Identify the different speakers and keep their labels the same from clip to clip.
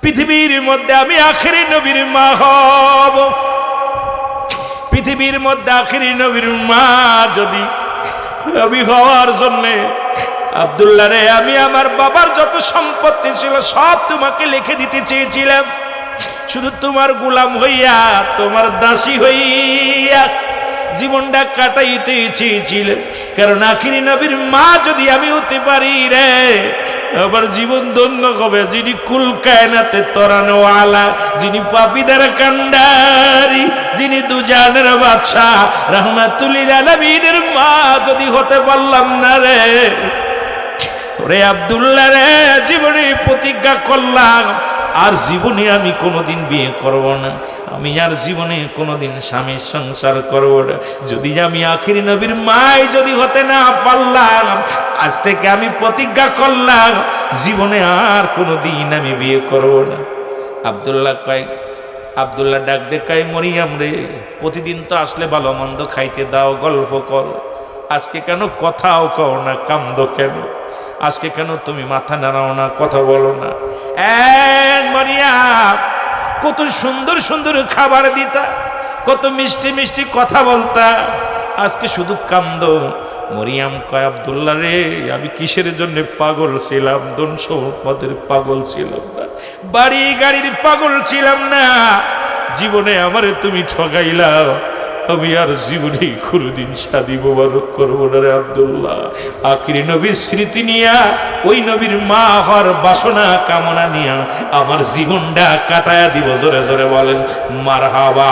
Speaker 1: পৃথিবীর মধ্যে আমি আখেরি নবীর মা হব। পৃথিবীর মধ্যে আখেরি নবীর মা যদি আমি হওয়ার জন্যে আব্দুল্লাহ রে, আমি আমার বাবার যত সম্পত্তি ছিল সব তোমাকে লিখে দিতে চেয়েছিলাম, শুধু তোমার গোলাম হইয়া, তোমার দাসী হইয়া জীবনটা কাটাইতে চেয়েছিলাম। কারণ আখিরি নবীর মা যদি আমি হতে পারি রে, আমার জীবন ধন্য হবে। যিনি কুল কায়নাতে তরানো আলা, যিনি পাপীদের কান্ডারি, যিনি দুজানের বাদশা, রাহমাতুল লিল আলামিনের মা যদি হতে পারলাম না রে, ওরে আব্দুল্লাহ রে, জীবনে প্রতিজ্ঞা করলাম আর জীবনে আমি কোনোদিন বিয়ে করব না, আমি আর জীবনে কোনোদিন স্বামীর সংসার করব না। যদি আমি আখিরি নবীর মাই যদি হতে না পারলাম, আজ থেকে আমি প্রতিজ্ঞা করলাম জীবনে আর কোনোদিন আমি বিয়ে করব না। আব্দুল্লাহ ডাক দেখায়, মরিয়াম রে, প্রতিদিন তো আসলে ভালো মন্দ খাইতে দাও, গল্প করো, আজকে কেন কথাও কও না, কান্দো কেন? আজকে কেন তুমি মাথা নাড়াও না, কথা বলো না? মরিয়াম, কত সুন্দর সুন্দর খাবার দিতা, কত মিষ্টি মিষ্টি কথা বলতা, আজকে শুধু কান্দো। মরিয়াম কয়, আব্দুল্লাহ রে, আমি কিসের জন্য পাগল ছিলাম? ধন সম্পদের পাগল ছিলাম না, বাড়ি গাড়ির পাগল ছিলাম না, জীবনে আমারে তুমি ঠগাইলা, আমি আর জীবনে কোনোদিন শাদী মোবারক করবো না রে আব্দুল্লাহ। আখিরি নবীর স্মৃতি নিয়া, ওই নবীর মা হওয়ার বাসনা কামনা নিয়া আমার জীবনটা কাটায়া দিব। জোরে জোরে বলেন মারহাবা।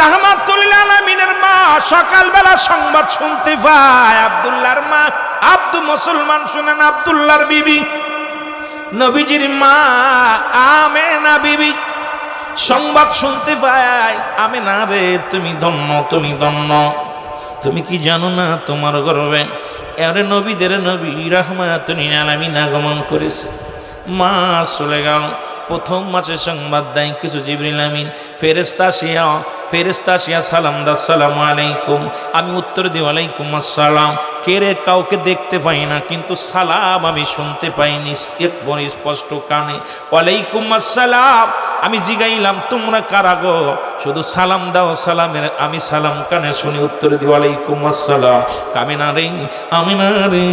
Speaker 1: রাহমাতুল লিল আলামিনের মা সকালবেলা সংবাদ শুনতে পায়, আব্দুল্লাহর মা আব্দু, মুসলমান শুনেন, আব্দুল্লাহর বিবি নবীজির মা আমেনা বিবি সংবাদ শুনতে পাই, আমেনা রে, তুমি ধন্য, তুমি ধন্য। তুমি কি জানো না তোমার গর্বে এরে নবীদের নবী রাহমাতুল লিল আলামিন আগমন করেছে? মা চলে গেল, প্রথম মাসে সংবাদ দেয় কিছু জিবরিল আমিন ফেরেশতা আসিয়া সালাম দা, আসসালামু আলাইকুম। আমি উত্তর দিই ওয়ালাইকুম আসসালাম। কে রে? কাউকে দেখতে পাই না, কিন্তু সালাম আমি শুনতে পাইনি একবার স্পষ্ট কানে। ওয়ালাইকুম আসসালাম। আমি জিগাইলাম তোমরা কারা গো? শুধু সালাম দাও, সালামের আমি সালাম কানে শুনি, উত্তর দিই ওয়ালাইকুম আসসালাম। আমিনা রে,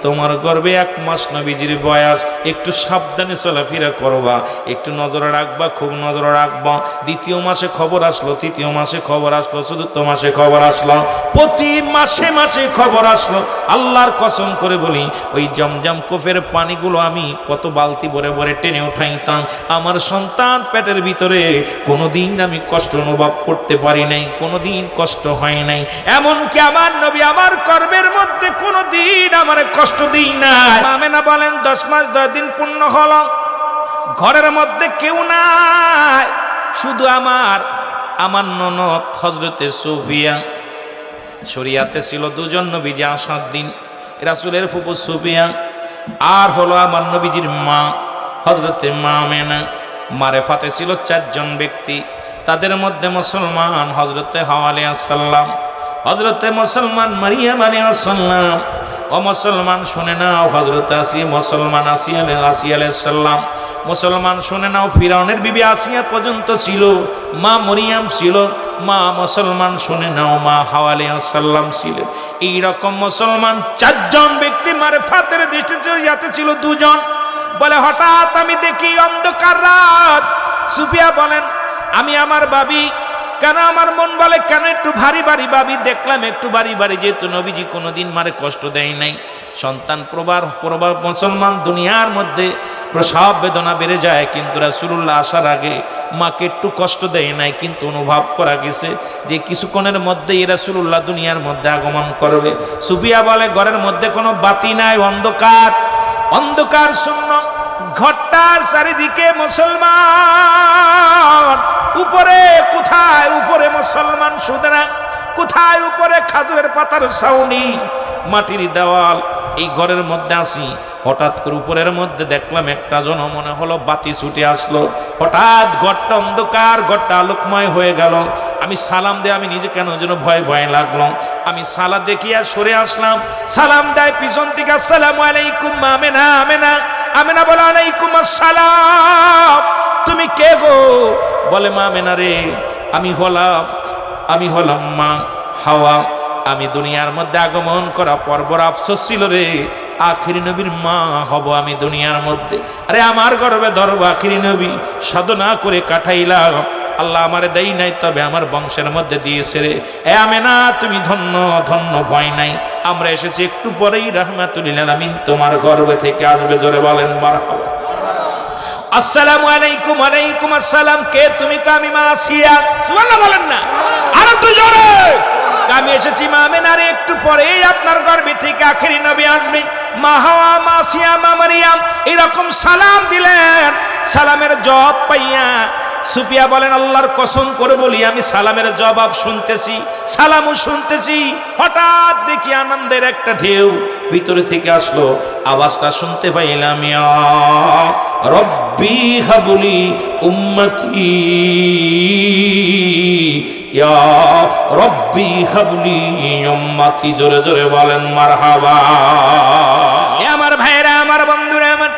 Speaker 1: তোমার গর্ভে 1 মাস নবীজির বয়স, একটু সাবধানে চলাফেরা করবা, একটু নজর রাখবা, খুব নজর রাখবা। দ্বিতীয় মাসে খবর আসলো, তৃতীয় মাসে খবর আসলো, চতুর্থ মাসে খবর আসলো, প্রতি মাসে মাসে খবর আসলো। আল্লাহর কসম করে বলি, ওই জমজম কূপের পানিগুলো আমি কত বালতি ভরে ভরে টেনে উঠাইতাম। আমার সন্তান পেটের ভিতরে কোনোদিন আমি কষ্ট অনুভব করতে পারি নাই, কোনোদিন কষ্ট হয় নাই। এমনকি আমার নবী আমার গর্ভের মধ্যে কোনোদিন আমার কষ্ট দিই নাই। আমেনা বলেন 10 মাস 10 দিন পূর্ণ হলো, ঘরের মধ্যে কেউ নাই, শুধু আমার ননদ হযরতে সুফিয়া। শরিয়াতে ছিল 2 জন নবীজি আসার দিন, রাসূলের ফুফু সুফিয়া আর হলো আমার নবীজির মা হযরতে মা আমেনা। মারেফাতে ছিল 4 জন ব্যক্তি, তাদের মধ্যে মুসলমান হযরতে হাওয়া আলাইহিস সালাম, হযরতে মুসলমান মারিয়াম আলাইহিস সালাম, ও মুসলমান শুনে নাও হযরতে আসিয়া, মুসলমান আসিয়া আলাইহিস সালাম, মুসলমান শুনে নাও ফিরাউনের বিবি আসিয়া পর্যন্ত ছিল, মা মরিয়াম ছিল, মা মুসলমান শুনে নাও মা হাওয়া আলাইহিস সালাম ছিলেন। এইরকম মুসলমান 4 জন ব্যক্তি মারেফাতের দৃষ্টিতে ছিল 2 জন। বলে হঠাৎ আমি দেখি অন্ধকার রাত। সুফিয়া বলেন আমি আমার ভাবি, কেন আমার মন বলে কেন একটু ভারী ভারী ভাবি, দেখলাম একটু ভারী ভারী, যেহেতু নবীজি কোনোদিন মারে কষ্ট দেয় নাই। সন্তান প্রবার মুসলমান দুনিয়ার মধ্যে প্রসব বেদনা বেড়ে যায়, কিন্তু রাসূলুল্লাহ আসার আগে মাকে একটু কষ্ট দেয় নাই, কিন্তু অনুভব করা গেছে যে কিছুক্ষণের মধ্যেই রাসূলুল্লাহ দুনিয়ার মধ্যে আগমন করবে। সুফিয়া বলে ঘরের মধ্যে কোনো বাতি নাই, অন্ধকার শূন্য, ঘরটার চারিদিকে মুসলমান, উপরে কোথায় উপরে মুসলমান শুধু না, কোথায় উপরে খাজুরের পাতার ছাউনি, মাটির দেওয়াল। এই ঘরের মধ্যে আসি, হঠাৎ করে উপরের মধ্যে দেখলাম একটা জন, মনে হলো বাতি ছুটে আসলো, হঠাৎ ঘরটা অন্ধকার, ঘরটা আলোকময় হয়ে গেল। আমি সালাম দিয়ে আমি নিজে কেন যেন ভয় ভয় লাগলো, আমি সালা দেখিয়া সরে আসলাম। সালাম দেয় পিছন থেকে, আসসালামু আলাইকুম আমেনা। আমেনা বলে আলাইকুম আসসালাম, তুমি কে গো? বলে মা আমেনা রে, আমি হলাম মা হাওয়া। আমি দুনিয়ার মধ্যে আগমন করা পর বড় আফসোস ছিল রে, আখিরি নবীর মা হব আমি দুনিয়ার মধ্যে। আরে আমার গর্বে ধরব আখিরি নবী, সাধনা করে কাটাইলাম, আল্লাহ আমারে দেই নাই, তবে আমার বংশের মধ্যে দিয়েছে রে। এ আমেনা তুমি ধন্য ধন্য, ভয় নাই, আমরা এসেছি একটু পরেই রাহমাতুল লিল আলামিন তোমার গর্ভ থেকে আসবে। জোরে বলেন মারহাবা। আসসালামু আলাইকুম। ওয়ালাইকুম আসসালাম। কে তুমি? আমি মা আসিয়া। সুবহানাল্লাহ বলেন না, আর একটু জোরে। আমি এসেছি মা আমেনার একটু পরেই আপনার গর্ভে থেকে আখেরি নবী আসবে। মা হাওয়া, মা আসিয়া, মা মারিয়াম এরকম সালাম দিলেন। সালামের জবাব পাইয়া সুফিয়া বলেন আল্লাহর কসম করে বলি আমি সালামের জবাব শুনতেছি, সালামও শুনতেছি, হঠাৎ দেখি আনন্দের একটা ঢেউ ভিতরে থেকে আসলো। আওয়াজটা শুনতে পাইলাম, ইয়া রব্বি হাবলি উম্মতি, ইয়া রব্বি হাবলি উম্মতি। জোরে জোরে বলেন মারহাবা। আমার ভাইরা, আমার বন্ধুরা, আমার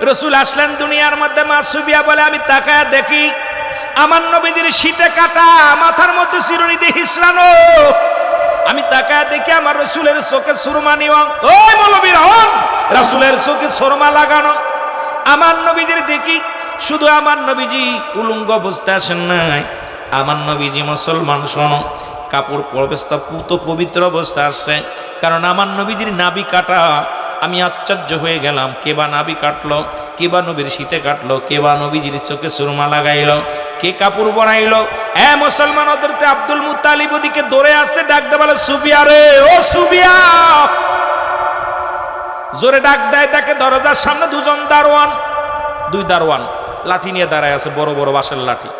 Speaker 1: রসুল আসলেন দুনিয়ার মধ্যে। মা সুফিয়া বলে আমি তাকায় দেখি আমার নবীজির শীতে কাটা, মাথার মধ্যে চিরুনি দিয়ে হিসলানো। আমি তাকায় দেখি আমার রসুলের চোখে সুরমা নিয়ম। ওই মৌলবীর হন, রসুলের চোখে সুরমা লাগানো। আমার নবীজির দেখি, শুধু আমার নবীজি উলঙ্গ অবস্থায় আসেন নাই, আমার নবীজি মুসলমান শোনো কাপড় প্রবেশতা পুত পবিত্র অবস্থা আসছে, কারণ আমার নবীজির নাভি কাটা। আমি আশ্চর্য হয়ে গেলাম, কে বা নাভি কাটলো, কে বা নবীর শীতে কাটলো, কে বা নবীজির চোখে সুরমা লাগাইলো, কে কাপড় বড়াইলো। এ মুসলমান, ওদেরতে আব্দুল মুত্তালিব ওদিকে দৌড়ে আসতে ডাকতে বলে সুফিয়া রে, ও সুফিয়া। জোরে ডাক দেয়, তাকে দরজার সামনে দুজন দারোয়ান, দুই দারোয়ান লাঠি নিয়ে দাঁড়ায় আছে, বড় বড় বাঁশের লাঠি।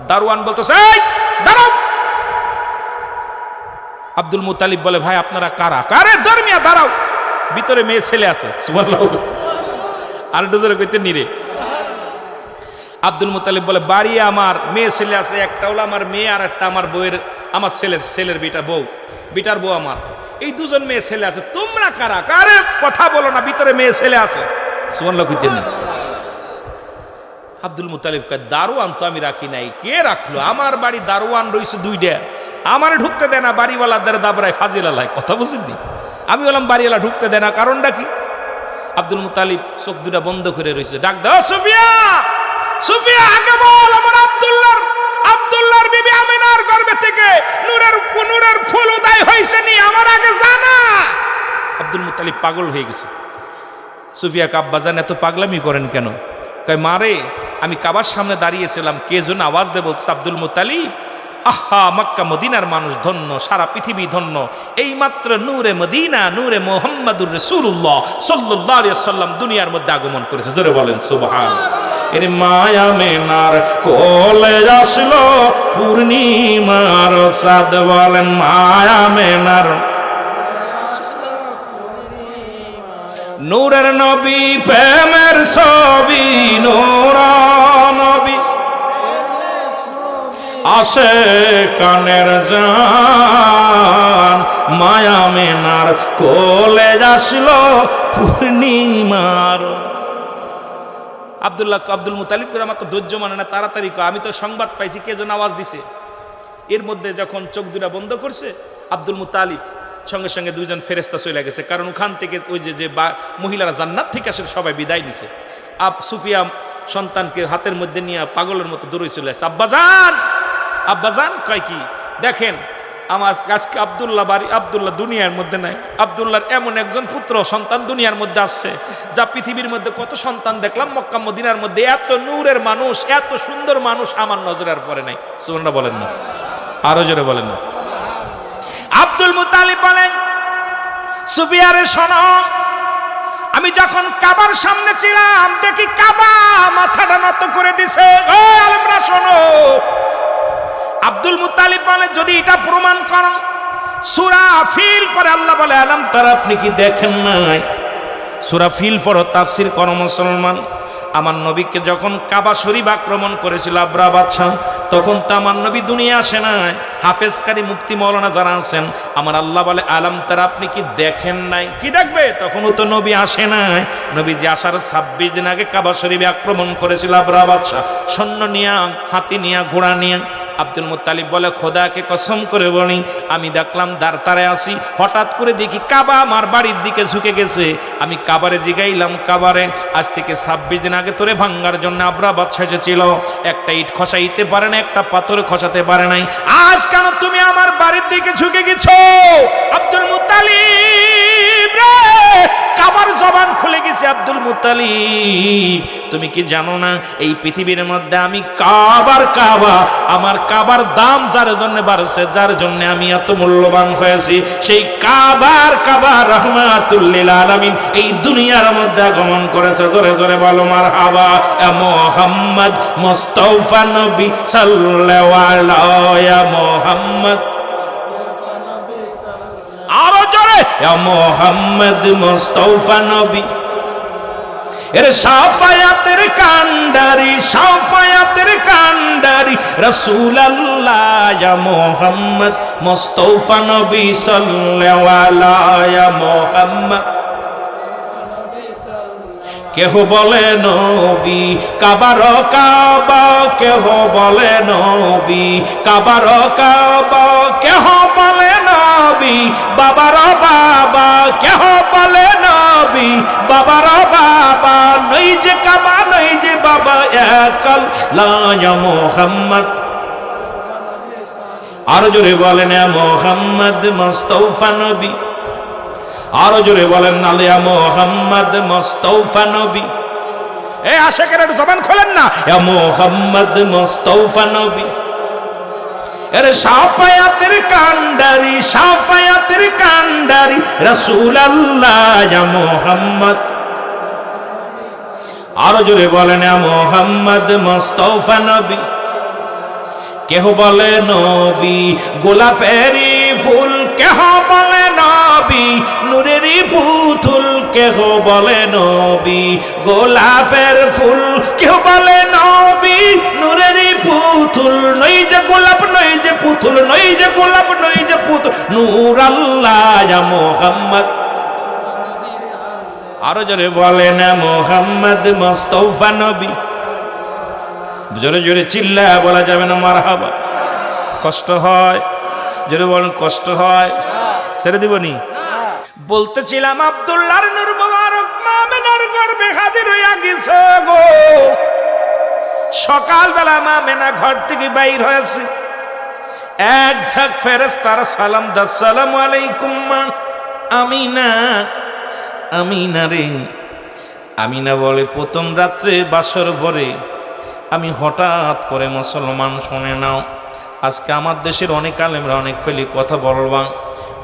Speaker 1: দারোয়ান বলতেছে এই দাঁড়াও। আব্দুল মুত্তালিব বলে ভাই আপনারা কারা? কারে ধর্মিয়া দাঁড়াও, ভিতরে মেয়ে ছেলে আছে। সুবহানাল্লাহ। আর ডোজরে কইতে নিরে। আব্দুল মুত্তালিব বলে বাড়ি আমার, মেয়ে ছেলে আছে, একটা হলো আমার মেয়ে আর একটা আমার বউয়ের, আমার ছেলের বিটার বউ আমার, এই দুজন মেয়ে ছেলে আছে, তোমরা কারা? কারে কথা বলো না, ভিতরে মেয়ে ছেলে আছে। সুবহানাল্লাহ কইতেন না। আব্দুল মুত্তালিব কয় দারোয়ান তো আমি রাখি নাই, কে রাখলো? আমার বাড়ি দারোয়ান রইছে দুইটা, আমার ঢুকতে দেয় না, বাড়িওয়ালাদের দাবরায় ফাজিলালায়। কথা বুঝিনি? আমি বললাম বাড়িওয়ালা ঢুকতে দেয় না, কারণটা কি? আব্দুল মুত্তালিব চোখ দুটা বন্ধ করে রয়েছে, ডাক দাও সুফিয়া, সুফিয়া আগে বল আমার আব্দুল্লাহর বিবি আমিনার গর্ভে থেকে নূরের ফুল উদয় হইছে নি, আমার আগে জানা। আব্দুল মুত্তালিব পাগল হয়ে গেছে। সুফিয়া আব্বা জান এত পাগলামি করেন কেন? কয় মারে আমি কাবার সামনে দাঁড়িয়েছিলাম, কে যেন আওয়াজ দেব আব্দুল মুত্তালিব, আহা মক্কা মদিনার মানুষ ধন্য, সারা পৃথিবী ধন্য, এই মাত্র নূরে মদিনা, নূরে মুহাম্মাদুর রাসূলুল্লাহ সাল্লাল্লাহু আলাইহি ওয়াসাল্লাম দুনিয়ার মধ্যে আগমন করেছে। জোরে বলেন সুবহানাল্লাহ। এর মায়া মেনার কোলে আসলো পূর্ণিমার চাঁদ, বলেন মায়া মেনার নূরের নবী, প্রেমের ছবি, নূর নবী আসে কানের জান, মায়া মেনার কোলে আসলো পূর্ণিমার। আব্দুল মুত্তালিব করে আমার তো ধৈর্য মানে না, তাড়াতাড়ি আমি তো সংবাদ পাইছি কে যেন আওয়াজ দিছে। এর মধ্যে যখন চোখ দুটা বন্ধ করছে আব্দুল মুত্তালিব, সঙ্গে সঙ্গে দুইজন ফেরেশতা চলে গেছে, কারণ ওখান থেকে ওই যে মহিলারা জান্নাত থেকে আসে সবাই বিদায় নিছে। সুফিয়া সন্তানকে হাতের মধ্যে নিয়ে পাগলের মতো দৌড়ে চলে আসে, আব্বাজান কয় কি দেখেন আমার আজকে আব্দুল্লাহ দুনিয়ার মধ্যে নাই, আব্দুল্লাহর এমন একজন পুত্র সন্তান দুনিয়ার মধ্যে আসছে যা পৃথিবীর মধ্যে কত সন্তান দেখলাম, মক্কা মদিনার মধ্যে এত নূরের মানুষ, এত সুন্দর মানুষ আমার নজরের পরে নাই। সুবহানাল্লাহ বলেন না, আরো জোরে বলেন না। আব্দুল মুত্তালিব বলেন সুফিয়ারে শোনো, আমি যখন কাবার সামনে ছিলাম দেখি কাবা মাথাটা নত করে দিছে। ও আলেমরা শোনো, আব্দুল মুত্তালিব বলে যদি এটা প্রমাণ করো, সূরা ফিল পরে আল্লাহ বলে আলাম তারা, আপনি কি দেখেন নাই? সূরা ফিল পড়ো, তাফসীর করো মুসলমান। আমার নবীকে যখন কাবা শরীফ আক্রমণ করেছিল আব্রা বাদশাহ, তখন তো আমার নবী দুনিয়া আসে নাই। হাফেজ কারি মুফতি মাওলানা যারা আছেন, আমার আল্লাহ বলে আলাম তারা, আপনি কি দেখেন নাই? কি দেখবে? তখনও তো নবী আসে নাই। নবী যে আসার 26 দিন আগে কাবা শরীফে আক্রমণ করেছিল আবরাহা বাদশা, সৈন্য নিয়া, হাতি নিয়া, ঘোড়া নিয়া। আব্দুল মুত্তালিব বলে খোদাকে কসম করে বলি, আমি দেখলাম দাঁড়তারে আসি, হঠাৎ করে দেখি কাবা আমার বাড়ির দিকে ঝুঁকে গেছে। আমি কাবারে জিগাইলাম, কাবারে আজ থেকে 26 দিন আগে তোরে ভাঙ্গার জন্য আবরাহা বাদশা এসেছিল, একটা ইট খসাইতে পারে না, একটা পাথর খসাতে পারে নাই, আজ কেন তুমি আমার বাড়ির দিকে ঝুঁকে গেছো? আব্দুল মুত্তালিব রে, কাবার জবান খুলে গেছে। আব্দুল মুত্তালিব, তুমি কি জানো না এই পৃথিবীর মধ্যে আমি কাবা, আমার কাবার দাম যার জন্য বাড়ছে, যার জন্য আমি এত মূল্যবান হয়েছি, সেই কাবা রাহমাতুল লিল আলামিন এই দুনিয়ার মধ্যে আগমন করেছে। জোরে জোরে বলো মারহাবা। মুহাম্মদ মুস্তাফা নবী সাল্লাল্লাহু আলাইহি মুহাম্মদ, আরো জোরে, মুহাম্মদ মুস্তাফা নবী, এর শাফায়াতের কান্ডারি, শাফায়াতের কান্ডারি রাসূলুল্লাহ মুহাম্মদ মুস্তাফা নবী সাল্লাল্লাহু আলাইহি মুহাম্মদ। কেহ বলে নবী কাবার কাবা, কেহ বলে নবী কাবার কাবা, কেহ বলে নবী বাবার বাবা, কেহ বলে নবী বাবার বাবা, নই যে কাবা নই যে বাবা, এক আল্লাহ মুহাম্মদ। আর জোরে বলেন মুহাম্মদ মুস্তাফা নবী, আরো জোরে বলেন নালে মুহাম্মদ মুস্তাফা নবী। এ আশিকের একটু জবান খোলেন না, মুহাম্মদ মুস্তাফা নবী, এর শাফায়াতের কান্ডারি, শাফায়াতের কান্ডারি রাসূলুল্লাহ মুহাম্মদ। আরো জোরে বলেন মুহাম্মদ মুস্তাফা নবী। কেহ বলে নবী গোলাপেরই ফুল, কেহ বলে নবী নূরেরই পুতুল, কেহ বলে নবী গোলাপের ফুল, কেহ বলে নবী নূরেরই পুতুল, নই যে গোলাপ নই যে পুতুল, নই যে গোলাপ নই যে পুতুল, নূর আল্লাহ মুহাম্মদ। আরো জোরে বলেন মুহাম্মদ মুস্তাফা নবী। জোরে জোরে চিল্লা বলা যাবে না মারহাবা? কষ্ট হয়, জোরে বলেন কষ্ট হয়, ছেড়ে দিবনি। বলতেছিলাম আব্দুল্লাহর নূর মোবারক মা মেনার গর্ভে হাজির হইয়া গেছে গো। সকালবেলা মা মেনা ঘর থেকে বাইর হয়েছে, এক ঝাঁক ফেরেশতারা সালাম দাস, আসসালামু আলাইকুম মা আমিনা। আমিনা রে, আমিনা বলে প্রথম রাত্রে বাসর ভরে আমি হঠাৎ করে মুসলমান শুনে নাও, আজকে আমার দেশের অনেক আলেমরা অনেক ফেলি কথা বলবা,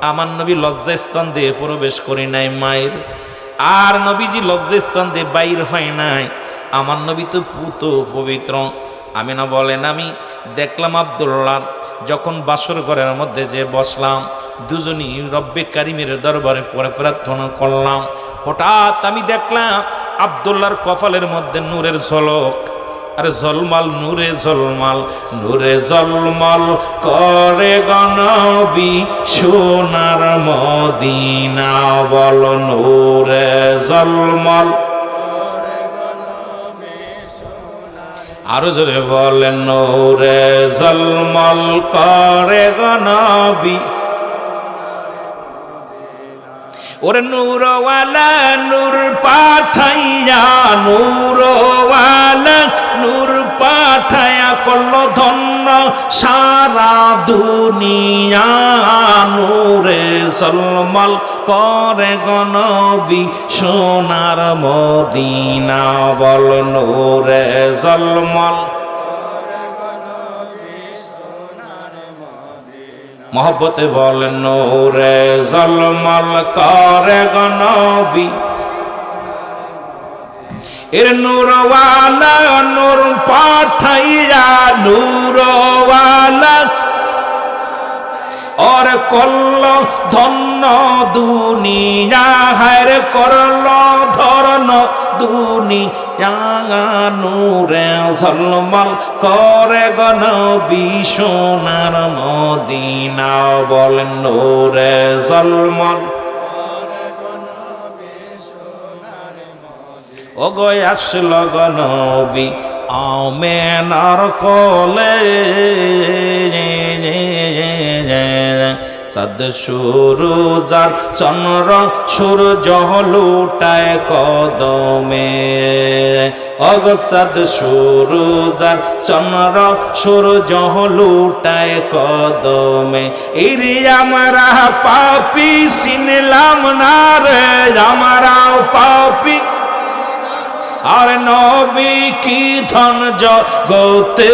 Speaker 1: আমার নবী লজ্জাস্থান দিয়ে প্রবেশ করি নাই মায়ের, আর নবীজি লজ্জাস্থান দিয়ে বাইর হয় নাই, আমার নবী তো পুত পবিত্র। আমিনা বলেন আমি দেখলাম আব্দুল্লাহ যখন বাসর ঘরের মধ্যে যে বসলাম, দুজনই রব্বে কারিমের দরবারে পরে প্রার্থনা করলাম, হঠাৎ আমি দেখলাম আব্দুল্লাহর কপালের মধ্যে নূরের ঝলক, আরে জলমাল নূরে জলমাল, নূরে জলমাল করে গনবী সোনার মদিনা, বল নূরে জলমাল। আরো জোরে বলেন নূরে জলমাল করে গনবী। ওরে নূরওয়ালা নূর পাঠাইয়া, নূরওয়ালা নূর পাঠাইয়া করল ধন্য সারা দুনিয়া, নূরে জলমল করে গনবী সোনার মদিনা, বল নূরে জলমল। মহব্বতে বলেন নূরে জলমল করে গনবী, এর নূরওয়ালা নূর পাঠাইয়া, নূরওয়ালা और করল ধন্য দুনিয়া হায় করল ধরন দুনিয়া নূরে ঝলমল করে গণ বিশোনার মদিনা বলেন নূরে ঝলমল ও গো আসল গনবি আমেনার কোলে সদ সুরুজার চন্দ্র সূর্য লুটায় কদমে অগ সদ সুরুজার চন্দ্র সূর্য লুটায় কদমে ইরি আমরা পাপি চিনলাম না রে আমরা পাপি আর নবী কি ধন জগতে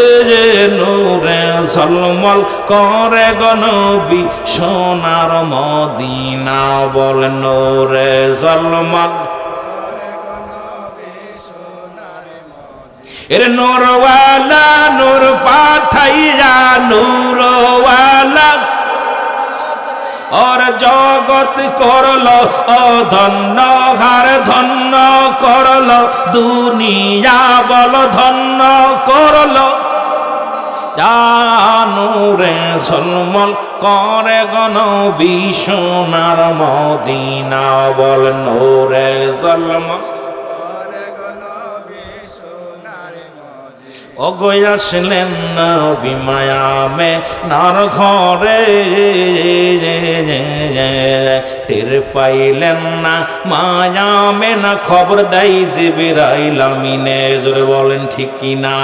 Speaker 1: নূরে ঝলমল করে গো নবী সোনার মদিনা বল নূরে ঝলমল এর নূরওয়ালা নূর পাঠাইয়া নূরওয়ালা और जगत करल धন্য हार धন্য करल दुनिया बल धন্য करल नूरे झलमल करे गण बिशोनार मदिना बल नूरे झलमल অগয়াছিলেন নবী মায়ামে নার ঘরে টের পাইলেন না মায়ামে না খবর দেয় জিবরাইল আমিনে জোরে বলেন ঠিক কি না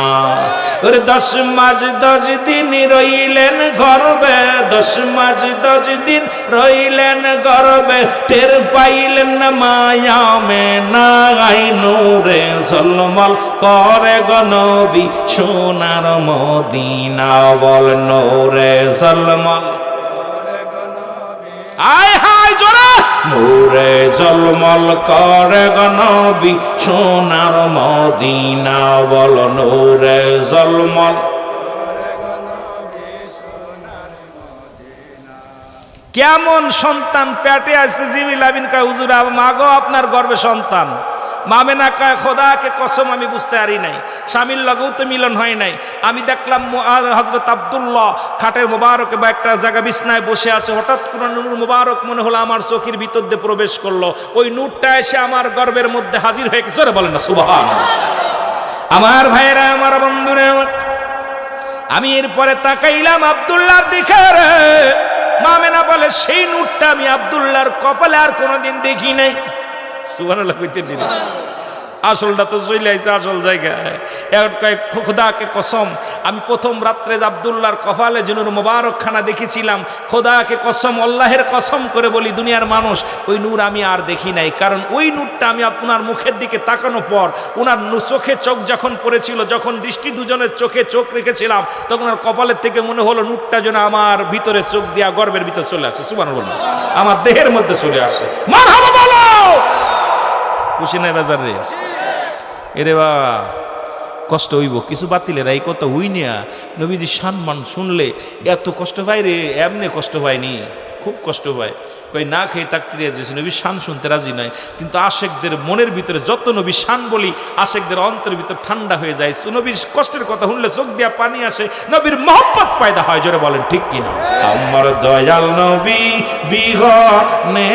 Speaker 1: ওরে 10 মাস 10 দিন রইলেন গর্বে 10 মাস 10 দিন রইলেন গর্বে টের পাইলেন না মায়ামে না আই নূরে ঝলমল করে গো নবী সোনার মদিনা বল নূরে ঝলমল আয় হায় জোরে নূরে ঝলমল করে গো নবী সোনার মদিনা বল নূরে ঝলমল কেমন সন্তান পেটে আছে জিবরিল আমিন কয় হুজুর মাগো আপনার গর্ভে সন্তান মামেনা কয় খোদাকে কসম আমি বুঝতে পারি নাই স্বামীর লগেও তো মিলন হয় নাই আমি দেখলাম হযরত আব্দুল্লাহ খাটের মোবারকে বা একটা জায়গা বিছনায় বসে আছে হঠাৎ কোন নূর মোবারক মনে হলো আমার চোখের ভিতর দিয়ে প্রবেশ করলো ওই নূরটা এসে আমার গর্ভের মধ্যে হাজির হয়ে গেছে জোরে বলেন না সুবহানাল্লাহ আমার ভাইরা আমার বন্ধুরা আমি এরপরে তাকাইলাম আব্দুল্লাহর দিকে রে মামেনা বলে সেই নূরটা আমি আব্দুল্লাহর কপালে আর কোনোদিন দেখি নাই সুবহানাল্লাহ কইতে দিন আসলটা তো চলে আইছে আসল জায়গায় এখন কয় খোদাকে কসম আমি প্রথম রাত্রে আব্দুল্লাহর কপালে জুনুর মোবারক খানা দেখেছিলাম খোদাকে কসম আল্লাহের কসম করে বলি দুনিয়ার মানুষ ওই নূর আমি আর দেখি নাই কারণ ওই নূরটা আমি আপনার মুখের দিকে তাকানোর পর ওনার চোখে চোখ যখন পড়েছিল যখন দৃষ্টি দুজনের চোখে চোখ রেখেছিলাম তখন আর কপালের থেকে মনে হলো নূরটা যেন আমার ভিতরে চোখ দিয়া গর্বের ভিতর চলে আসে সুবহানাল্লাহ আমার দেহের মধ্যে চলে আসে মারহাবা বলো খুশি নাই বাজার রে এরে বা কষ্ট হইব কিছু বাতিলের এই কথা হই না নবীজি সম্মান শুনলে এত কষ্ট পায় রে এমনি কষ্ট পায়নি খুব কষ্ট পায় কই না খেয়ে থাকতে রেজেছে নবী শান শুনতে রাজি নয় কিন্তু আশেকদের মনের ভিতরে যত নবী শান বলি আশেকদের অন্তরের ভিতর ঠান্ডা হয়ে যায় নবীর কষ্টের কথা শুনলে চোখ দিয়া পানি আসে নবীর মহব্বত পয়দা হয় জোরে বলেন ঠিক কিনা আমার দয়াল নবী বিহনে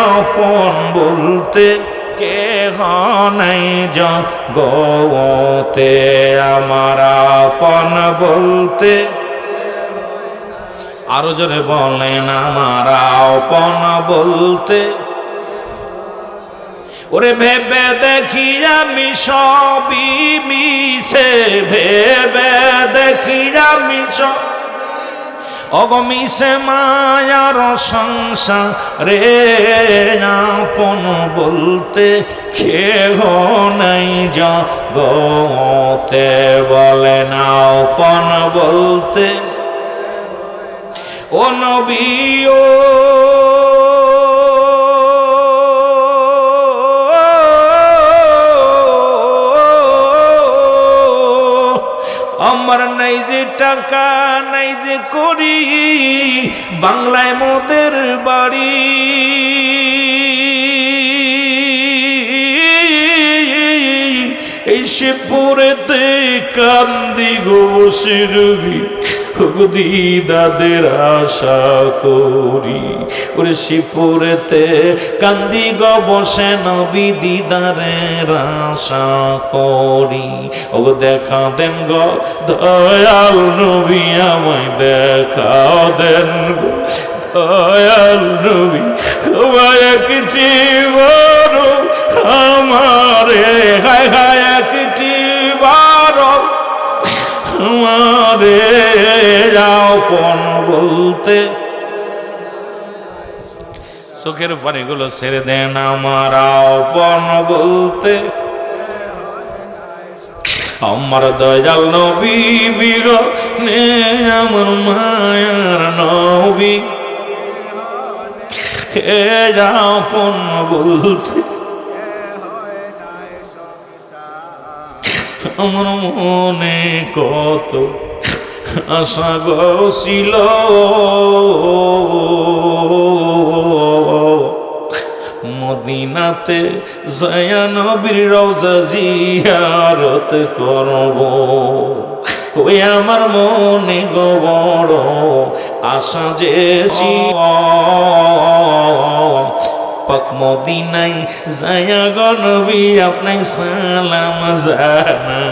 Speaker 1: আপন বলতে কে নাই জগতে আমার আপন বলতে আরো জোরে বলেন আমার আপন বলতে ওরে ভেবে দেখি আমি সবই মিশে ভেবে দেখি আমি সব অগমিসে মায়ার সংসারে আপন বলতে কেহ নাই জগতে বলে না আপন বলতে ও নবী ও আমার নাই যে টাকা নাই যে করি, বাংলায় মোদের বাড়ি। এই শিবপুরেতে কান্দি গো বসে রবি, দিদাদের আশা করি। ওরে শিবপুরেতে কান্দি গো বসে নবী দিদারের আশা করি। ও দেখা দেন গো দয়াল নবী, আমায় দেখা দেন গো দয়াল নবী, একটি বড় আমারে হায় হায় একটি বড় আমারে আপন বলতে। চোখের পানিগুলো ছেড়ে দেন, আমার আপন বলতে আমার দয়াল নবী বিগনে আমার মায়ার নবী, হে আপন বলতে আমার মনে কত আশা গছিল, মদিনাতে যায়া নবীর রওজা জিয়ারত করব। ওই আমার মনে গো বড় আশা যে পাক মদিনায় যায়া গো নবী আপনাই সালাম জানা।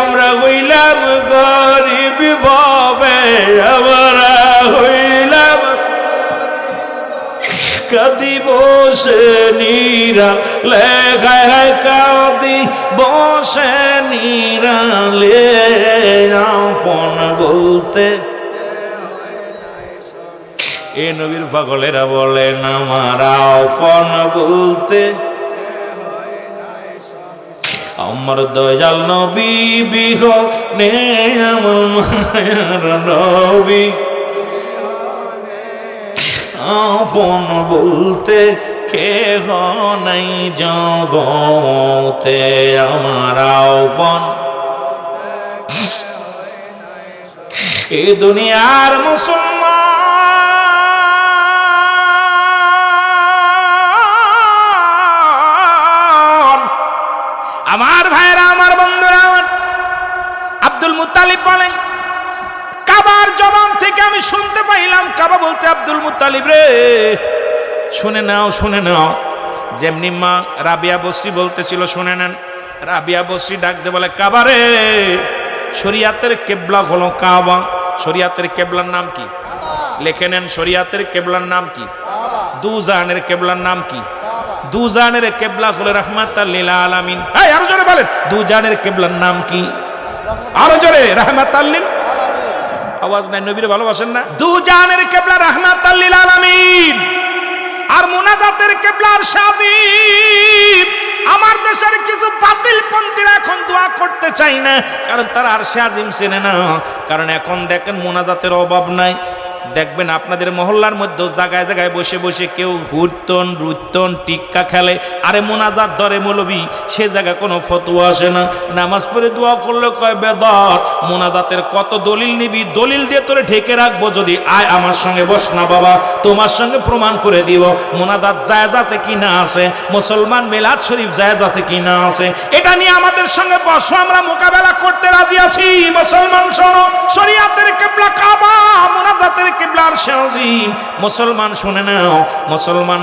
Speaker 1: আমরা হইলাম গরিব ভাবে, আমরা হইলাম কাদি বসে নীরা লেখায় কাদি বসে নীরালে আপন বলতে। এ নবীর পাগলেরা বলেন আমার আপন বলতে আমার দয়াল নবী বিহনে আমার মায়ার নবী, আপন বলতে কেহ নাই জগতে আমার আপন। এ দুনিয়ার মুসলমান আমার ভাইরা আমার বন্ধুরা, আব্দুল মুত্তালিব বলেন কাবার জবান থেকে আমি শুনতে পাইলাম, কাবা বলতে আব্দুল মুত্তালিব রে শুনে নাও শুনে নাও। যেমনি মা রাবিয়া বসরি বলতেছিল শুনে নেন, রাবিয়া বসরি ডাক দে বলে কাবা রে, শরিয়াতের কেবলা হলো কাবা। শরিয়াতের কেবলার নাম কি? লিখে নেন, শরিয়াতের কেবলার নাম কি? দুজানের কেবলার নাম কি? দুজানের কেবলা হলো রাহমাতাল লিল আলামিন। এই আরো জোরে বলেন, দুজানের কেবলার নাম কি? আরো জোরে, রাহমাতাল লিল। আওয়াজ নাই, নবীরে ভালোবাসেন না? দুজানের কেবলা রাহমাতাল লিল আলামিন, আর মুনাজাতের কেবলা আরশ আজিম। আমার দেশের কিছু বাতিল পন্থীরা এখন দোয়া করতে চাই না, কারণ তারা আরশ আজিম চেনে না। কারণ এখন দেখেন মুনাজাতের অভাব নাই, দেখবেন আপনাদের মহল্লার মধ্যে জায়গায় জায়গায় বসে বসে কেউ হুরতন রুতন টিক্কা খেলে। আরে মোনাজাত ধরে মৌলবি, সে জায়গায় কোনো ফতোয়া আসে না। নামাজ পড়ে দোয়া করলে কয় বেদাত। মোনাজাতের কত দলিল নিবি, দলিল দিয়ে তোরে ঢেকে রাখবো। যদি আয় আমার সঙ্গে বস না বাবা, তোমার সঙ্গে প্রমাণ করে দিব মোনাজাত জায়েজ আছে কি না আছে, মুসলমান মিলাদ শরীফ জায়েজ আছে কি না আছে। এটা নিয়ে আমাদের সঙ্গে বসো, আমরা মোকাবেলা করতে রাজি আছি। মুসলমান শোনো, শরিয়াতের কিবলা কাবা, মুনাজাতের কিবলা আরশ আজিম। মুসলমান শুনে নাও, মুসলমান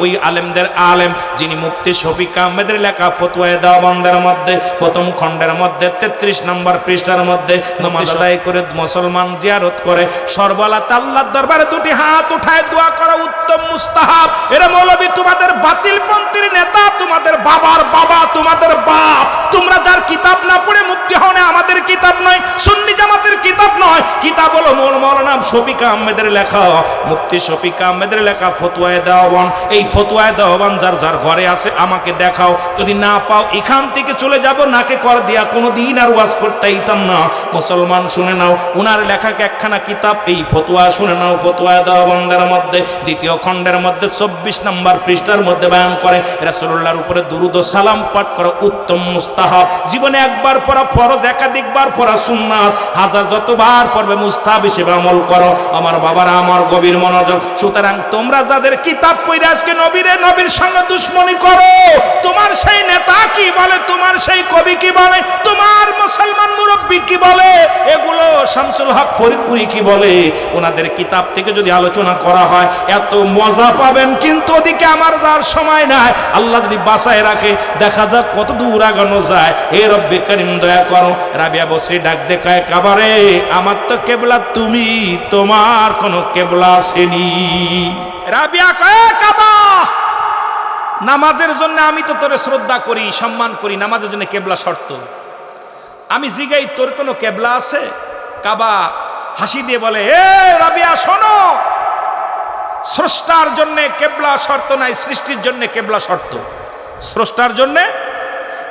Speaker 1: ওই আলেমদের আলেম যিনি মুফতি শফিক আহমেদের লেখা ফতোয়ায়ে দেওবন্দের মধ্যে প্রথম খণ্ডের মধ্যে 33 নম্বর পৃষ্ঠার মধ্যে নামাজ আদায় করে মুসলমান জিয়ারত করে সর্বলাতে আল্লাহর দরবারে দুটি হাত উঠায় দোয়া করা উত্তম মুস্তাহাব। এরা মৌলবী তোমাদের বাতিল পন্থীর নেতা, তোমাদের বাবার বাবা, তোমাদের বাপ, তোমরা যার কিতাব না পড়ে মুফতি হও না, আমাদের কিতাব নয়, সুন্নি জামাতের কিতাব নয়, কিতাব হলো মৌলানা শফিক আহমেদের লেখা, মুফতি শফিক আহমেদের লেখা ফতোয়ায়ে দেওয়ান। এই ফতোয়ায়ে দেওয়ান যার যার ঘরে আছে আমাকে দেখাও, যদি না পাও এখান থেকে চলে যাব, নাকে কর দিয়া কোনো দিন আর ওয়াজ করতে হইতাম না। মুসলমান শুনে নাও, উনার লেখাকে একখানা কিতাব, এই ফতোয়া শুনে নাও, ফতোয়ায়ে দেওয়ানদের মধ্যে দ্বিতীয় খণ্ডের মধ্যে 24 নম্বর পৃষ্ঠার মধ্যে বয়ান করে রাসূলুল্লাহর উপরে দুরূদ ও সালাম পাঠ করা উত্তম মুস্তাহাব। জীবনে একবার পড়া ফরজ, একাধিকবার পড়া সুন্নাত, হাজার যতবার পড়বে মুস্তাহাব হিসেবে আমল করো। আমার বাবারা, আমার গভীর মনোযোগ। সুতরাং তোমরা যাদের কিতাব পড়ে আজকে নবীর সঙ্গে দুশ্মনী করো, তোমার সেই নেতা কি বলে, তোমার সেই কবি কি বলে, তোমার মুসলমান মুরব্বী কি বলে, এগুলো শামসুল হক ফরিদপুরি কি বলে, ওনাদের কিতাব থেকে যদি আলোচনা করা হয় এত মজা পাবেন। কিন্তু ওদিকে আমার যার সময় নাই, আল্লাহ যদি বাঁচায় রাখে দেখা যাক কত দূর আগানো যায়। এ রব্বে করিম দয়া করো। রাবিয়া বসরি ডাক দেখায়, কাবারে আমার তো কেবলা তুমি, তোমার কোনো কেবলা আসেনি। রাবিয়া কয়, কাবা নামাজের জন্য আমি তো তোরে শ্রদ্ধা করি, সম্মান করি, নামাজের জন্য কেবলা শর্ত। আমি জিগাই তোর কোনো কেবলা আছে? কাবা হাসি দিয়ে বলে, এ রাবিয়া শোনো, স্রষ্টার জন্য কেবলা শর্ত নাই, সৃষ্টির জন্য কেবলা শর্ত। স্রষ্টার জন্য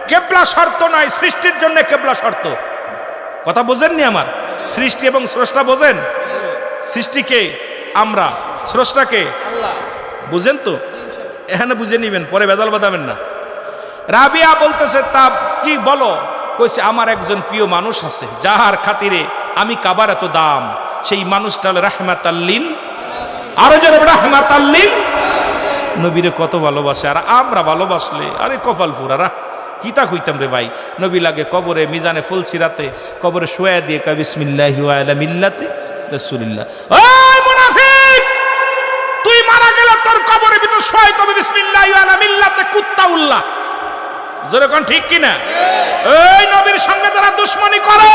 Speaker 1: কেবলা শর্ত নাই, সৃষ্টির জন্য কেবলা শর্ত। কথা বোঝেননি আমার? সৃষ্টি এবং স্রষ্টা বোঝেন? সৃষ্টিকে আমরা, স্রষ্টাকে বুঝেন তো? এখানে বুঝে নিবেন, পরে বেজাল বাঁধাবেন না। রাবিয়া বলতেছে, তা কি বলো? কইছে, আমার একজন প্রিয় মানুষ আছে যাহার খাতিরে আমি কাবার এত দাম। সেই মানুষটা হলো রাহমাতাল্লিল, আরো যারা রাহমাতাল্লিল, নবীরে কত ভালোবাসে। আর আমরা ভালোবাসলে আরে কপাল পুরারা কিতা কইতাম রে ভাই। নবী লাগে কবরে মিজানে ফুলসিরাতে কবরে শোয়া দিয়ে কয় বিসমিল্লাহি ওয়া আলা মিল্লাতি রাসূলিল্লাহ। ওই মুনাফিক, তুই মারা গেলে তোর কবরের ভিতর শোয় কবি বিসমিল্লাহি ওয়া আলা মিল্লাতি কুত্তাউল্লাহ। জোরে কোন ঠিক কিনা? এই নবীর সঙ্গে যারা দুশ্মনী করে,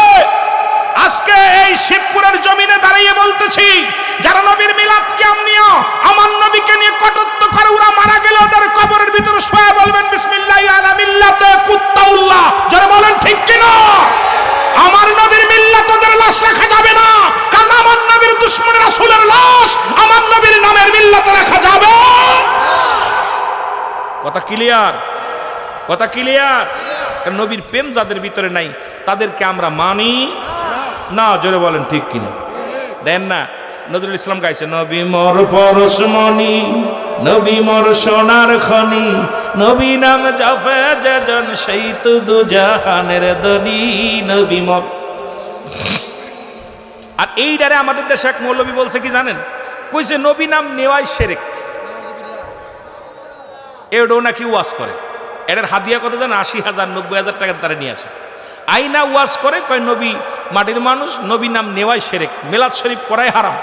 Speaker 1: আজকে এই শিবপুরের জমিনে দাঁড়িয়ে বলতেছি, যারা নবীর মিলাদকে নিয়ে, আমার নবীকে নিয়ে কটূক্তি করে, ওরা মারা গেলে ওদের কবরের ভিতরে শোয়া বলবেন বিসমিল্লাহি আলা মিল্লাতে কুত্তাউল্লাহ। যারা বলেন ঠিক কিনা? আমার নবীর মিল্লাত ওদের লাশ রাখা যাবে না, কারণ আমার নবীর দুশমন রাসূলের লাশ আমার নবীর নামের মিল্লাতে রাখা যাবে। কথা ক্লিয়ার? কথা ক্লিয়ার? কারণ নবীর প্রেম যাদের ভিতরে নাই তাদেরকে আমরা মানি না। জোরে বলেন ঠিক কিনা? দেন না, নজরুল ইসলাম গাইছে, নবী মোর পরশমণি, নবী মোর সোনার খনি, নবী নাম জপে যেজন সেই তো দুজাহানের ধনী, নবী মোর। আর এই ডারে আমাদের দেশে এক মৌলবী বলছে কি জানেন? কইছে নবী নাম নেওয়াই শিরক। এটাও নাকি ওয়াজ করে। এটার হাদিয়া কত জানেন? 80,000 90,000 টাকার দ্বারা নিয়ে আসে। আইনা ওয়াজ করে, কয় নবী মাটির মানুষ, নবী নাম নেওয়াই শিরক, মিলাদ শরীফ পড়াই হারাম।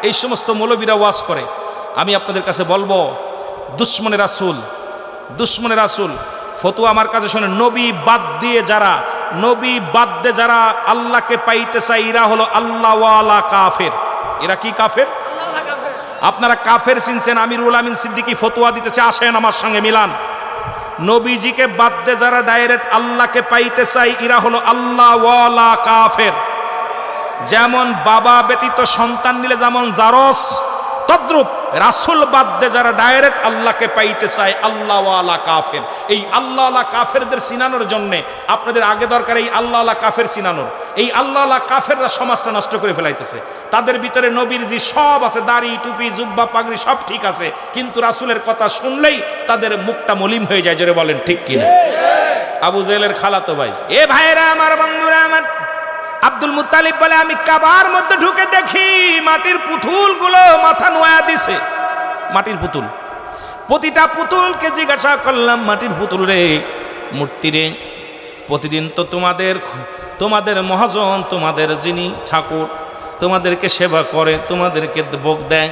Speaker 1: এই সমস্ত মৌলবীরা ওয়াজ করে। আমি আপনাদের কাছে বলবো, দুশ্মনে রাসূল, দুশ্মনে রাসূল ফতোয়া আমার কাছে শুনে, নবী বাদ দিয়ে যারা, নবী বাদ দিয়ে যারা আল্লাহকে পাইতে চায়, এরা হলো আল্লাহওয়ালা কাফের। এরা কি কাফের? আপনারা কাফের চিনছেন? আমিরুল আমিন সিদ্দিকী ফতোয়া দিতেছে, আসেন আমার সঙ্গে মিলান। নবীজিকে বাদ দিয়ে যারা ডাইরেক্ট আল্লাহকে পাইতে চায়, এরা হলো আল্লাহওয়ালা কাফের। যেমন বাবা ব্যতীত সন্তান নিলে যেমন জারস, তদ্রূপ রাসূল বাদ দিয়ে যারা ডাইরেক্ট আল্লাহকে পাইতে চায় আল্লাহওয়ালা কাফের। এই আল্লাহওয়ালা কাফেরদের চিনানোর জন্য আপনাদের আগে দরকার এই আল্লাহওয়ালা কাফের চিনানোর। এই আল্লাহওয়ালা কাফেররা সমাজটা নষ্ট করে ফেলাইতেছে। তাদের ভিতরে নবীর যে সব আছে, দাড়ি টুপি জুব্বা পাগড়ি সব ঠিক আছে, কিন্তু রাসূলের কথা শুনলেই তাদের মুখটা মলিন হয়ে যায়। জোরে বলেন ঠিক কিনা? আবু জেহেলের খালাতো ভাই, এ ভাইরা আমার, বন্ধুরা আমার, আব্দুল মুত্তালিব বলে, আমি কাবার মধ্যে ঢুকে দেখি মাটির পুতুলগুলো মাথা নোয়া দিছে। মাটির পুতুল, প্রতিটা পুতুলকে জিজ্ঞাসা করলাম, মাটির পুতুল রে, মূর্তি রে, প্রতিদিন তো তোমাদের মহাজন, তোমাদের যিনি ঠাকুর, তোমাদেরকে সেবা করে, তোমাদেরকে ভোগ দেয়,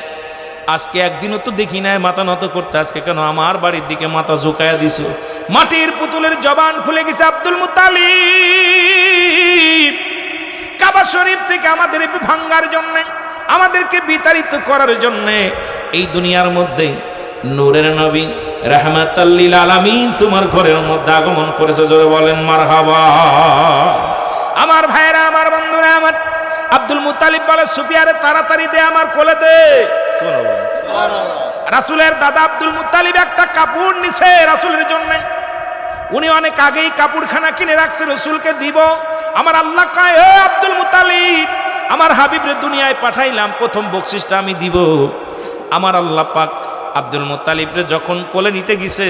Speaker 1: আজকে একদিনও তো দেখি নাই মাথা নত করতে, আজকে কেন আমার বাড়ির দিকে মাথা ঝুঁকায়া দিছো? মাটির পুতুলের জবান খুলে গেছে। আব্দুল মুত্তালিব কাবা শরীফ থেকে আমাদের ভাঙ্গার জন্য, আমাদেরকে বিতাড়িত করার জন্য এই দুনিয়ার মধ্যে নূরের নবী রাহমাতাল লিল আলামিন তোমার ঘরের মধ্যে আগমন করেছে। জোরে বলেন মারহাবা। আমার ভাইরা, আমার বন্ধুরা আমার, আব্দুল মুত্তালিব বলে সুফিয়ারে তাড়াতাড়ি দে, আমার কোলে দে। রাসূলের দাদা আব্দুল মুত্তালিব একটা কাপড় নিছে রাসূলের জন্য, উনি অনেক আগেই কাপড়খানা কিনে রাখছে রসুলকে দিব। আমার আল্লাহ কয়, ও আব্দুল মুত্তালিব, আমার হাবিবরে দুনিয়ায় পাঠাইলাম, প্রথম বকশিসটা আমি দিব। আমার আল্লাহ পাক আব্দুল মুত্তালিবরে যখন কোলে নিতে গেছে,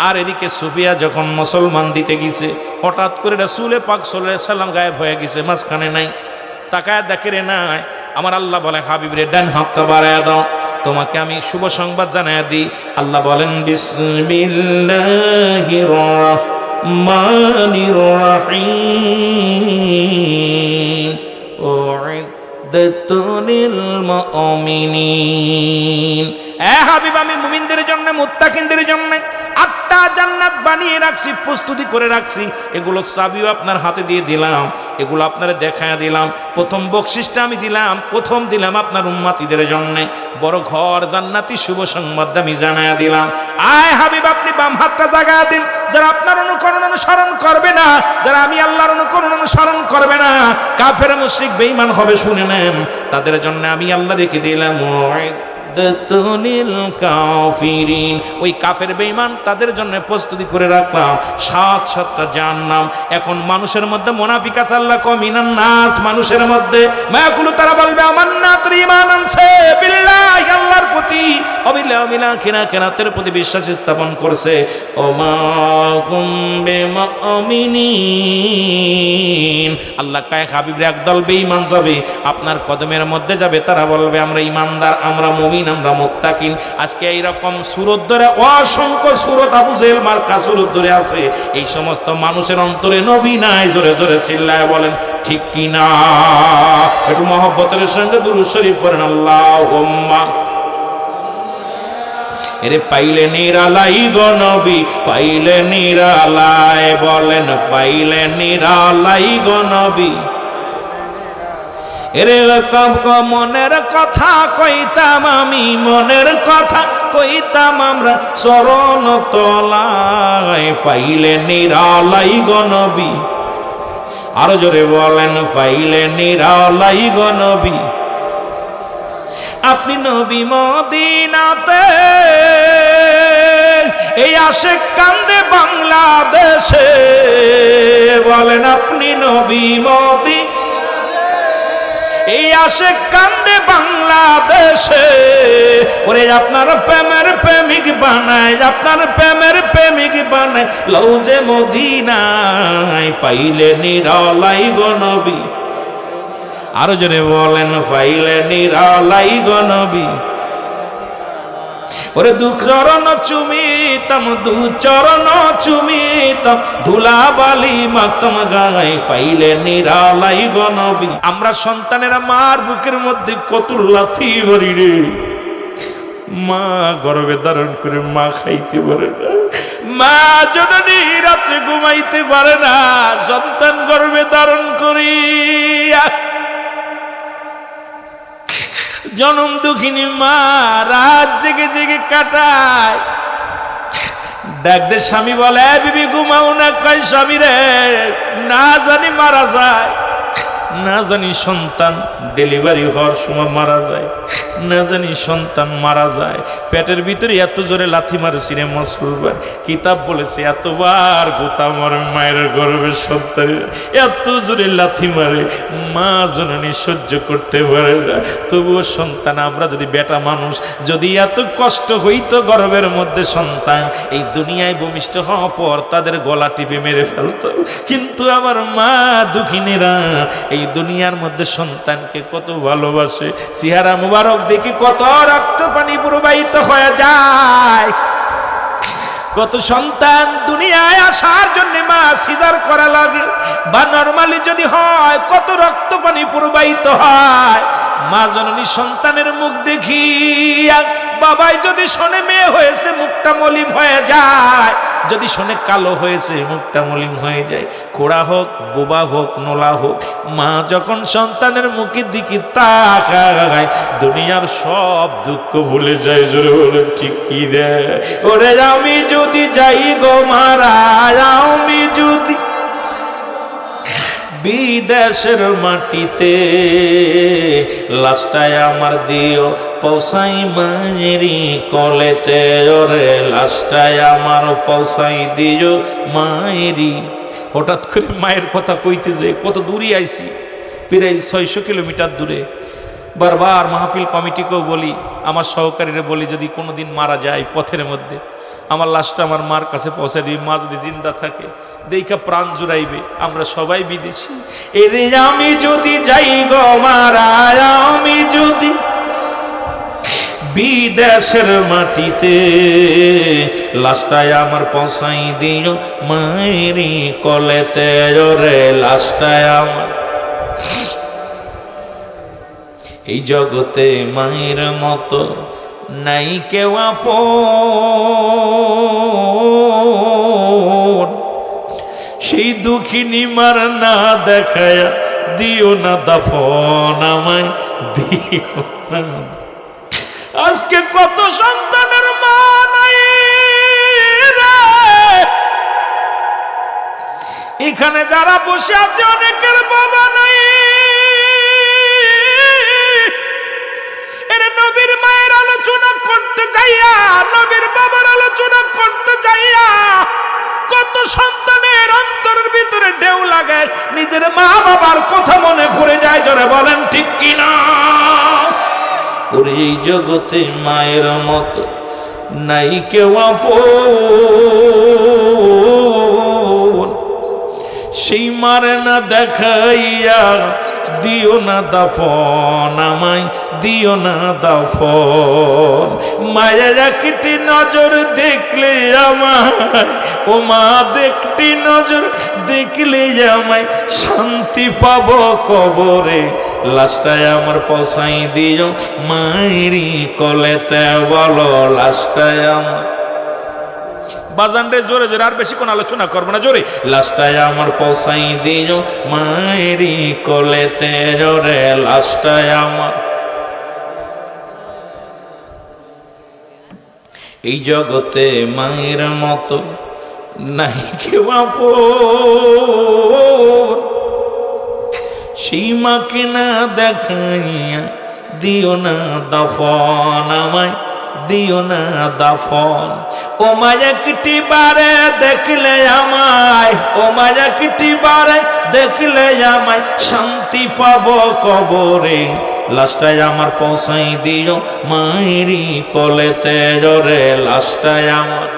Speaker 1: আর এদিকে সুফিয়া যখন মুসলমান দিতে গেছে, হঠাৎ করে রাসূল পাক সাল্লাল্লাহু আলাইহি সাল্লাম গায়েব হয়ে গেছে, মাঝখানে নাই। তাকায় দেখে রে নাই। আমার আল্লাহ বলে, হাবিবরে ডান হাতটা বাড়ায়া দাও, তোমাকে আমি শুভ সংবাদ জানায়া দিই। আল্লাহ বলেন, বিসমিল্লাহির রাহমানির রাহিম, উইদ্দাতুল মুমিনিন। এ হাবিব, আমি মুমিনদের জন্য, মুত্তাকিনদের জন্য 8টা জান্নাত বানিয়ে রাখছি, প্রস্তুতি করে রাখছি। এগুলো চাবিও আপনার হাতে দিয়ে দিলাম, এগুলো আপনারা দেখায় দিলাম। প্রথম বকশিসটা আমি দিলাম, প্রথম দিলাম আপনার উম্মতিদের জন্য, বড় ঘর জান্নাতি শুভ সংবাদ আমি জানায়া দিলাম। আয় হাবিব, আপনি বাম হাতটা জাগায়া দিন। যারা আপনার অনুকরণ অনুসরণ করবে না, যারা আমি আল্লাহর অনুকরণ অনুসরণ করবে না, কাফের মুশরিক বেঈমান হবে, শুনে নেন, তাদের জন্য আমি আল্লাহ রেখে দিলাম কাফিরিন। ওই কাফের বেঈমান তাদের জন্য প্রস্তুতি করে রাখলাম 7টা জাহান্নাম। এখন মানুষের মধ্যে মুনাফিক আছে, আল্লাহ কমিনান নাস, মানুষের মধ্যে মায়াকুলু, তারা বলবে আমান্না, তার ঈমান আনছে বিল্লাহি, আল্লাহর প্রতি, অবিল আখিরাতের প্রতি বিশ্বাস স্থাপন করছে, ওমা হুম বিমুমিনিন। আল্লাহ কয়, হাবিবরে একদল বেঈমান যাবে আপনার কদমের মধ্যে যাবে, তারা বলবে আমরা ঈমানদার, আমরা মুমিন, আমরা মুত্তাকিন। আজকে এইরকম সুরত ধরে অসংখ্য সুরত আবু জেহেল মার্কা সুরত ধরে আছে, এই সমস্ত মানুষের অন্তরে নবী নাই। জোরে জোরে চিল্লায় বলেন ঠিক কি না? একটু মহব্বতের সঙ্গে দুরূদ শরীফ পড়েন, আল্লাহুম্মা। এরে পাইলে নিরালাই গো নবী, পাইলে নিরালাই, বলেন পাইলে নিরালাই গো নবী। এরে মনের কথা কইতাম আমি, মনের কথা কইতাম আমরা চরণ তলায়, পাইলে নিরালাই গো নবী। আরো জোরে বলেন, পাইলে নিরালাই গো নবী। আপনি নবী মদিনাতে, এই আশিক কান্দে বাংলাদেশে, বলেন আপনি নবী মদিনাতে, এই আশিক কান্দে বাংলাদেশে। ওরে আপনার প্রেমের প্রেমিক বানায়, আপনার প্রেমের প্রেমিক বানায়, লৌজে মদিনায়, পাইলে নিরালাই গো নবী। আরো জোরে বলেন, পাইলে নিরালাই গো নবী। ওরে দু চরণ চুমিতাম, দু চরণ চুমিতাম, ধুলাবালি মাখতাম গায়ে, পাইলে নিরালাই গো নবী। আমরা সন্তানেরা মার বুকের মধ্যে কত লাথি মারি রে, মা গর্ভে ধারণ করে মা খাইতে পারে না, মা জননী রাত্রে ঘুমাইতে পারে না, সন্তান গর্ভে ধারণ করি জনম দুঃখিনী মা রাত জেগে জেগে কাটায়। ডাকদের স্বামী বলে, বিবি ঘুমাও না, কয় স্বামী রে, না জানি মারা যায়, না জানি সন্তান ডেলিভারি হওয়ার সময় মারা যায়, না জানি সন্তান মারা যায়, পেটের ভিতরে এত জোরে লাথি মারেছি রে মুসলমান। কিতাব বলেছে এতবার গোতা মারে মায়ের গর্ভের সন্তান, এত জোরে লাথি মারে, মা জননী সহ্য করতে পারে না। তবুও সন্তান, আমরা যদি বেটা মানুষ, যদি এত কষ্ট হইতো গর্ভের মধ্যে সন্তান, এই দুনিয়ায় ভূমিষ্ঠ হওয়ার পর তাদের গলা টিপে মেরে ফেলতো। কিন্তু আমার মা দুঃখিনীরা এই দুনিয়ার মধ্যে সন্তানকে কত ভালোবাসে, চেহারা মুবারক দেখি কত রক্ত পানি প্রবাহিত হয়ে যায়। কত সন্তান দুনিয়ায় আসার জন্য মা সিজার করা লাগে, বা নরমালি যদি হয় কত রক্ত পানি প্রবাহিত হয়। মা জননী সন্তানের মুখ দেখিয়া, বাবাই যদি শোনে মেয়ে হয়েছে মুখটা মলিন হয়ে যায়, যদি শোনে কালো হয়েছে মুখটা মলিন হয়ে যায়। খোড়া হোক, বোবা হোক, নোলা হোক, মা যখন সন্তানের মুখের দিকে তাকায়, দুনিয়ার সব দুঃখ ভুলে যায়। জোরে বলে ঠিক কি রে? ওরে আমি যদি যাই গো মারা, আমি যদি বিদেশের মাটিতে, লাশটায় আমার দিও পৌঁছাই মায়েরি কলেতে, ওরে লাশটায় আমার পৌঁছাই দিও মায়েরি। হঠাৎ করে মায়ের কথা কইতে যে কত দূরে আইছি, প্রায় 600 কিলোমিটার দূরে। বারবার মাহফিল কমিটিকেও বলি, আমার সহকারীরা বলি, যদি কোনোদিন মারা যায় পথের মধ্যে আমার লাশটা আমার মার কাছে পৌঁছে দিবি, মা যদি জিন্দা থাকে দেখা প্রাণ জুড়াইবে। আমরা সবাই বিদেশি, এরে আমি যদি যাই গো মারা, আমি যদি বিদেশের মাটিতে, লাশটায় আমার পৌঁছাই দিও মায়েরি কলেতে, ওরে লাশটায় আমার। এই জগতে মায়ের মতো নাই কেউ আপন, সেই দুঃখিনী মার না দেখায়া দিও না দাফন, আমায় দিও না। আজকে কত সন্তানের মা নাই রে, এখানে যারা বসে আছে অনেকের বাবা নাই। এর নবীর মায়ের আলোচনা করতে যাইয়া, নবীর বাবার আলোচনা করতে যাইয়া কত সন্তানের অন্তরের ভিতরে ঢেউ লাগায়, নিজের মা বাবার কথা মনে পড়ে যায়। জোরে বলেন ঠিক কিনা? ওরে এই জগতে মায়ের মতো নাই কেউ আপন, সেই মারে না দেখাইয়া দিও না দাফন, আমায় দিও না দাফন। মায়ের একটি নজর দেখলে আমায়, ও মা দেখটি নজর দেখলে আমায় শান্তি পাবো কবরে, লাশটায় আমার পৌঁছাই দিও মায়েরি কলেতে, বলো লাশটায় আমার। বাজান রে জোরে জোরে, আর বেশি কোন আলোচনা করবো না, জোরে। লাশটায় আমার পৌঁছাই দিও মায়েরি কলেতে, জোরে লাশটায় আমার। এই জগতে মায়ের মতো নাই কেউ আপন, সেই মাকে না দেখাইয়া দিও না দাফন, আমায় দিও না দাফন। ও মায়া কিটি বারে দেখলে আমায়, ও মায়া কিটি বারে দেখলে আমায় শান্তি পাবো কবরে, লাশটায় আমার পৌঁছাই দিও মায়েরি কলেতে, জোরে লাশটায় আমার।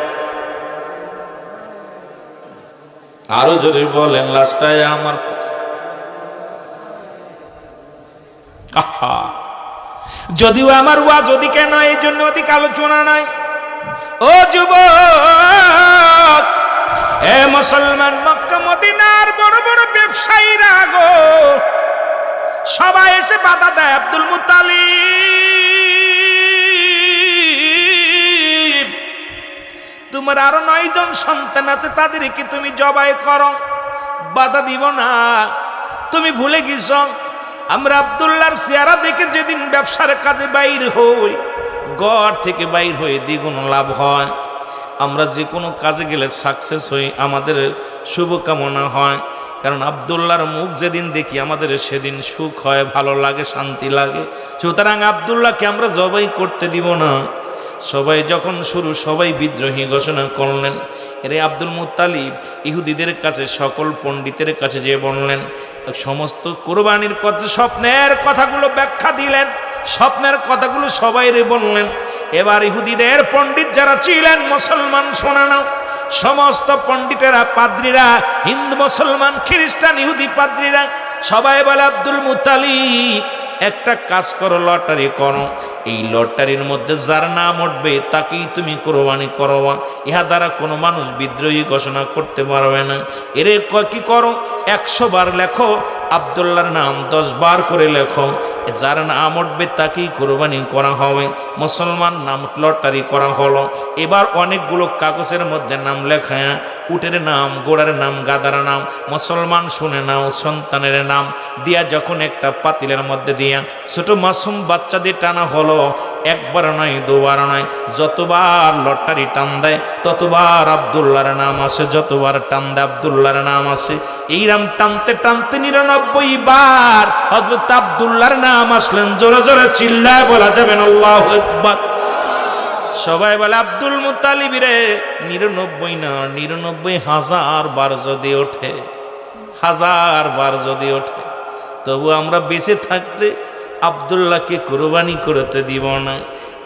Speaker 1: আরো জোরে বলেন, লাশটায় আমার। আহা, যদিও আমার ওয়াজ ওদিকে নয়, এই জন্য ওদিকে আলোচনা নাই। ও যুবক, এ মুসলমান, মক্কা মদিনার বড় বড় ব্যবসায়ীরা গো সবাই এসে বাধা দেয়। আব্দুল মুত্তালিব, তোমার আরো 9 জন সন্তান আছে, তাদেরকে তুমি জবাই করো, বাধা দিব না। তুমি ভুলে গেছ আমরা আব্দুল্লাহর চেহারা দেখে যেদিন ব্যবসার কাজে বাইর হই, গড় থেকে বাইর হয়ে দ্বিগুণ লাভ হয়। আমরা যে কোনো কাজে গেলে সাকসেস হই, আমাদের শুভকামনা হয়। কারণ আব্দুল্লাহর মুখ যেদিন দেখি আমাদের সেদিন সুখ হয়, ভালো লাগে, শান্তি লাগে। সুতরাং আব্দুল্লাহকে আমরা জবাই করতে দিব না। সবাই যখন শুরু, সবাই বিদ্রোহী ঘোষণা করলেন। এরে আব্দুল মুত্তালিব ইহুদিদের কাছে, সকল পণ্ডিতের কাছে যে বললেন, সমস্ত কোরবানির কথা, স্বপ্নের কথাগুলো ব্যাখ্যা দিলেন, স্বপ্নের কথাগুলো সবাইরে বললেন। এবার ইহুদিদের পণ্ডিত যারা ছিলেন, মুসলমান শোনা নাও, সমস্ত পণ্ডিতেরা, পাদ্রীরা, হিন্দু মুসলমান খ্রিস্টান ইহুদি পাদ্রীরা সবাই বলে, আব্দুল মুত্তালিব একটা কাজ করো, লটারি করো। এই লটারির মধ্যে যার নাম উঠবে তাকেই তুমি কোরবানি করবা। ইহা দ্বারা কোনো মানুষ বিদ্রোহী ঘোষণা করতে পারবে না। এর কি করো, 100 বার লেখো আব্দুল্লাহর নাম, 10 বার করে লেখো, যার নাম উঠবে তাকেই কোরবানি করা হবে। মুসলমান নাম লটারি করা হলো। এবার অনেকগুলো কাগজের মধ্যে নাম লেখায় উটের নাম, ঘোড়ার নাম, গাধার নাম, মুসলমান শুনে নাও, সন্তানের নাম দিয়া যখন একটা পাতিলের মধ্যে দিয়া ছোট মাসুম বাচ্চা দিয়ে টানা হলো, একবার নয় দুবার নয়, যতবার লটারি টান দেয় ততবার আব্দুল্লাহর নাম আসে, যতবার টান দেয় আব্দুল্লাহর নাম আসে। এইরাম টানতে টানতে 99 বার হযরত আব্দুল্লাহর নাম আসলেন। জোরে জোরে চিল্লায় বলা যাবেন আল্লাহু আকবার। সবাই বলে আব্দুল মুত্তালিব রে 99 না, 99,000 বার যদি ওঠে, 1000 বার যদি ওঠে, তবু আমরা বেঁচে থাকতে আব্দুল্লাহকে কুরবানি করতে দিব না।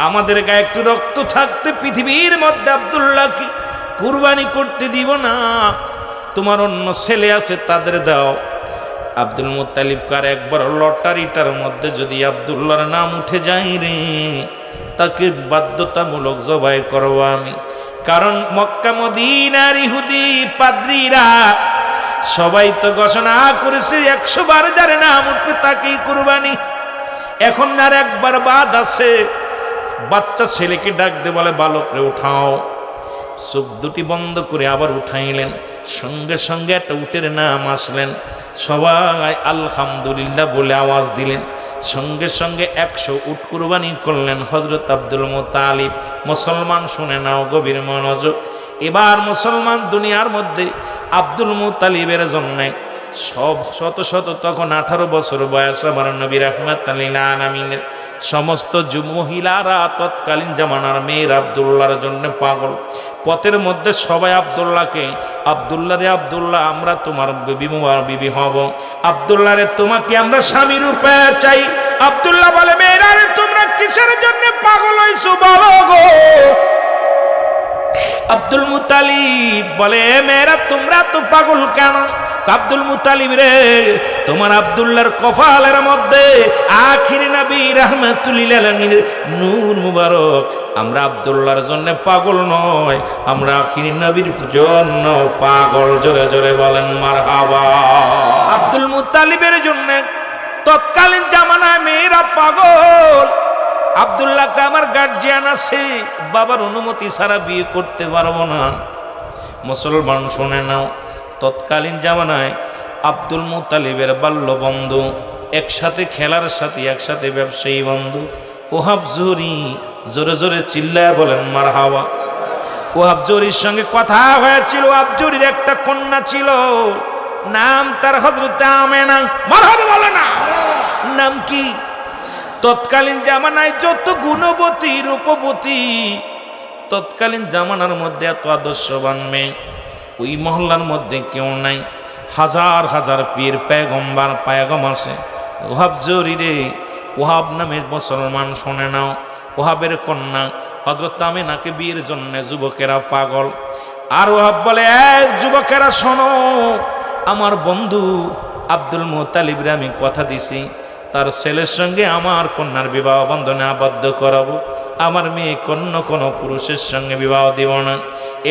Speaker 1: আমাদের গায়ে একটু রক্ত থাকতে পৃথিবীর মধ্যে আব্দুল্লাহকে কুরবানি করতে দিব না। তোমার অন্য ছেলে আছে তাদের দাও। আব্দুল মুত্তালিব কার একবার লটারিটার মধ্যে যদি আব্দুল্লাহর নাম উঠে যায় রে, তাকে বাধ্যতামূলক জবাই করব আমি। কারণ মক্কা মদিনার ইহুদি পাদ্রীরা সবাই তো ঘোষণা করেছে 100 বার যার নাম উঠবে তাকেই কুরবানি। এখন আর একবার বাদ আছে। বাচ্চা ছেলেকে ডাক দে বলে বালকরে উঠাও। চোখ দুটি বন্ধ করে আবার উঠাইলেন, সঙ্গে সঙ্গে একটা উটের নাম আসলেন। সবাই আলহামদুলিল্লাহ বলে আওয়াজ দিলেন। সঙ্গে সঙ্গে 100 উট কুরবানি করলেন হযরত আব্দুল মুত্তালিব। মুসলমান শুনে নাও গভীর মনোযোগ। এবার মুসলমান দুনিয়ার মধ্যে আব্দুল মুত্তালিবের জন্য সব শত শত, তখন 18 বছর বয়স আমার নবী রাহমাতুল লিল আলামিনের সমস্ত মহিলারা তৎকালীন জামানার মেয়ের আব্দুল্লাহর জন্য পাগল। পথের মধ্যে সবাই আব্দুল্লাহকে, আব্দুল্লাহ রে আব্দুল্লাহ, আমরা তোমার বিবি হব। আব্দুল্লাহ রে তোমাকে আমরা স্বামী রূপে চাই। আব্দুল্লাহ বলে মেয়েরা রে তোমরা কিসের জন্য পাগল হইছো বলো গো। আব্দুল মুত্তালিব বলে মেয়েরা তোমরা তো পাগল কেন? আব্দুল মুত্তালিব রে তোমার আব্দুল্লাহর কপালের মধ্যে আখির নবী রাহমাতুল লিল আলামিনের নূর মুবারক। আমরা আব্দুল্লাহর জন্য পাগল নয়, আমরা আখির নবীর জন্য পাগল। জোরে জোরে বলেন মারহাবা। আব্দুল মুত্তালিবের জন্য তৎকালীন জামানায় মেয়েরা পাগল। আব্দুল্লাহকে আমার গার্জিয়ান আছে, বাবার অনুমতি ছাড়া বিয়ে করতে পারবো না। মুসলমান শুনে নাও, তৎকালীন জামানায় আব্দুল মুত্তালিবের বাল্য বন্ধু, একসাথে খেলার সাথী, একসাথে ব্যবসায়ী বন্ধু ওহাব জুহরি। জোরে জোরে চিল্লায় বলেন মারহাবা। ওহাব জুহরির সঙ্গে কথা হয়েছিল। ওহাব জুহরির একটা কন্যা ছিল, নাম তার হযরত আমেনা। মারহাবা বলে না? নাম কি? তৎকালীন জামানায় যত গুণবতী রূপবতী তৎকালীন জামানার মধ্যে এত আদর্শবান মেয়ে ওই মহল্লার মধ্যে কেউ নাই। হাজার হাজার পীর পেগম্বার পায়গম আছে। ওহাব জুহরি রে, ওহাব নামের মুসলমান শুনে নাও, ওহাবের কন্যা হযরত আমেনাকে বিয়ের জন্য যুবকেরা পাগল। আর ওহাব বলে এক যুবকেরা শোনো, আমার বন্ধু আব্দুল মুত্তালিব রে আমি কথা দিছি তার ছেলের সঙ্গে আমার কন্যার বিবাহ বন্ধনে আবদ্ধ করাবো। আমার মেয়ে কোনো পুরুষের সঙ্গে বিবাহ দিব না।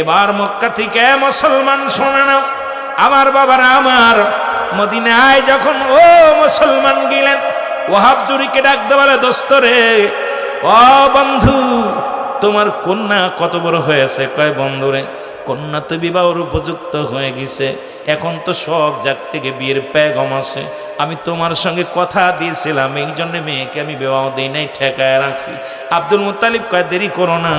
Speaker 1: এবার মক্কা থেকে মুসলমান শোনে না, আমার বাবারা আমার মদিনায় যখন ও মুসলমান গেলেন, ওহাব জুহরিকে ডাকতে বলে দোস্ত রে, ও বন্ধু তোমার কন্যা কত বড় হয়েছে? কয় বন্ধুরে কন্যা তো বিবাহের উপযুক্ত হয়ে গেছে, এখন তো সব জায়গা থেকে বিয়ের পেগম আছে। আমি তোমার সঙ্গে কথা দিয়েছিলাম, এই জন্য মেয়েকে আমি বিবাহ দিই নাই, ঠেকায় রাখছি। আব্দুল মুত্তালিব কয় দেরি করো না,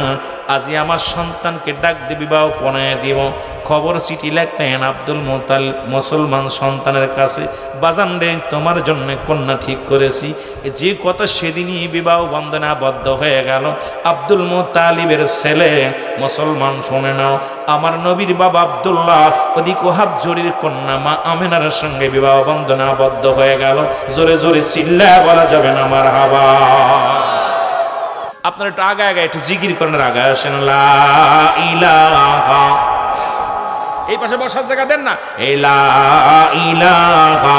Speaker 1: আজই আমার সন্তানকে ডাক দিয়ে বিবাহ পড়ায় দিব। খবর চিঠি লেখতেন আব্দুল মুত্তালিব মুসলমান সন্তানের কাছে, বাজান রে তোমার জন্য কন্যা ঠিক করেছি। যে কথা সেদিনই বিবাহ বন্ধনে আবদ্ধ হয়ে গেল। আব্দুল মুত্তালিবের ছেলে মুসলমান শুনে নাও, আমার নবীর বাবা আব্দুল্লাহ ওদিক ওহাব জুহরির কন্যা মা আমেনার সঙ্গে বিবাহ বন্ধনে আবদ্ধ হয়ে গেল। জোরে জোরে চিল্লায় বলা যাবে না মারহাবা। আপনারা একটু আগে আগে একটু জিকির করেন, আগে আসেন লা ইলাহা। এই পাশে বসার জায়গা দেন না, এই লা ইলাহা।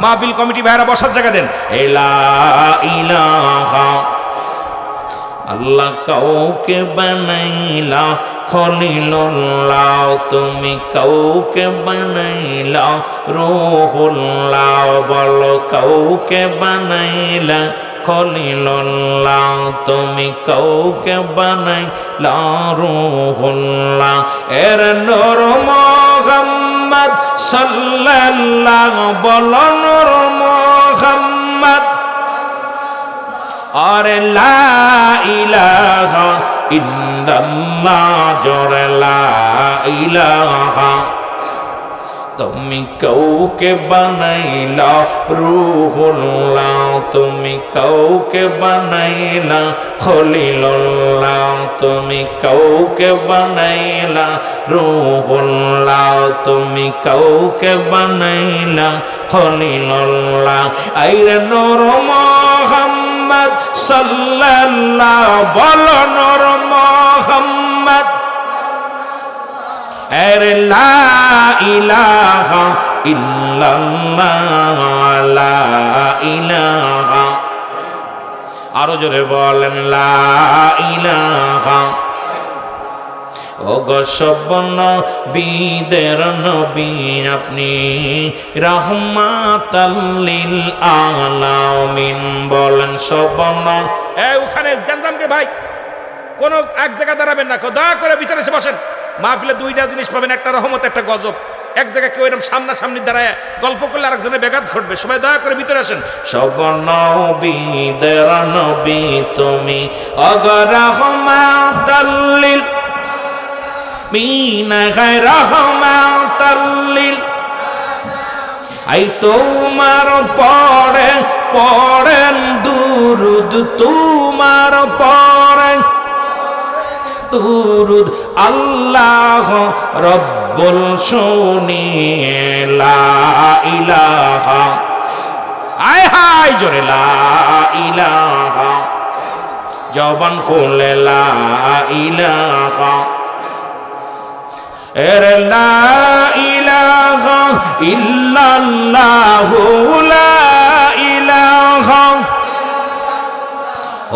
Speaker 1: মাহফিল কমিটি ভাইরা বসার জায়গা দেন, এই লা ইলাহা। আল্লাহ কাউকে বানাইলা খলিলুল্লাহ, তুমি কাউকে বানাইলা রূহুল্লাহ। বলো কাউকে বানাইলা খলিলুল্লাহ তুমি কাউকে বানাইলা রূহুল্লাহ এর নূর মুহাম্মদ সাল্লাল্লাহু বলো নূর মুহাম্মদ আর লা ইলাহা ইল্লাল্লাহ জোরে লা ইলাহা তুমি কাউকে বানাইলা রূহুল্লাহ তুমি কাউকে বানাইলা খলিলুল্লাহ তুমি কাউকে বানাইলা রূহুল্লাহ তুমি কাউকে বানাইলা খলিলুল্লাহ আইরে নূর মুহাম্মদ সাল্লাল্লাহু বলো নূর মুহাম্মদ এর লা ইলাহা ইল্লাল্লাহ লা ইলাহা আরো জোরে বলেন লা ইলাহা ও গো সব নবীদের নবী আপনি রাহমাতাল লিল আলামিন বলেন সব ওখানে জানতাম কে ভাই কোন এক জায়গা দাঁড়াবেন না দয়া করে ভিতরে এসে বসেন মাহফিলে দুইটা জিনিস পাবেন একটা রহমত একটা গজব এক জায়গায় কেউ এরকম সামনাসামনি দাঁড়ায় গল্প করলে আরেকজনের ব্যাঘাত ঘটবে সবাই দয়া করে ভিতরে আসেন সব নবীদের নবী তুমি রহমাতাল লিল মিনা গায় রহমাতাল লিল আই তোমার পড়েন দুরুদ তোমার পড়েন দুরুদ আল্লাহ রব্বুল শুনিয়ে লা ইলাহা আয় হায় জোরে লা ইলাহা জবান খুলে লা ইলাহা এর লা ইলাহা ইল্লাল্লাহু লা ইলাহা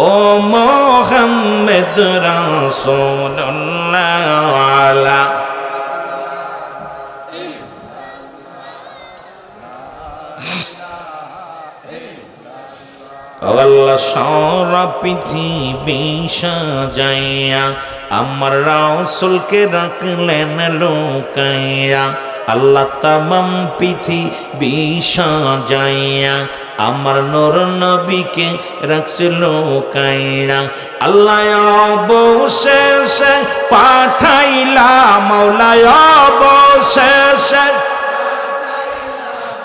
Speaker 1: ও মুহাম্মদ রাসূলুল্লাহ আলা আল্লাহ সারা পৃথিবী সাজাইয়া আমার রাসূলকে রাখলেন লুকাইয়া আল্লাহ তামাম পৃথিবী সাজাইয়া আমার নূর নবীকে রাখছিল লুকাইয়া আল্লাহ অবশেষে পাঠাইলা মাওলা অবশেষে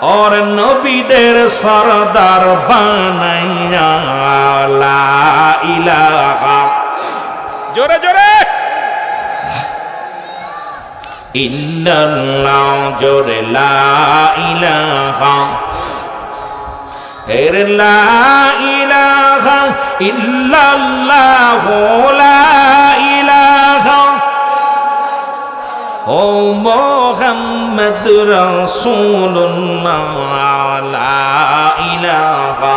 Speaker 1: और নবীদের সরদার বানাইয়া লা ইলাহা জোরে জোরে ইল্লাল্লাহ জোরে লা ইলাহা এর লা ইলাহা ইল্লাল্লাহ লা ইলাহা ও মুহাম্মদ রাসূলুল্লাহ লা ইলাহা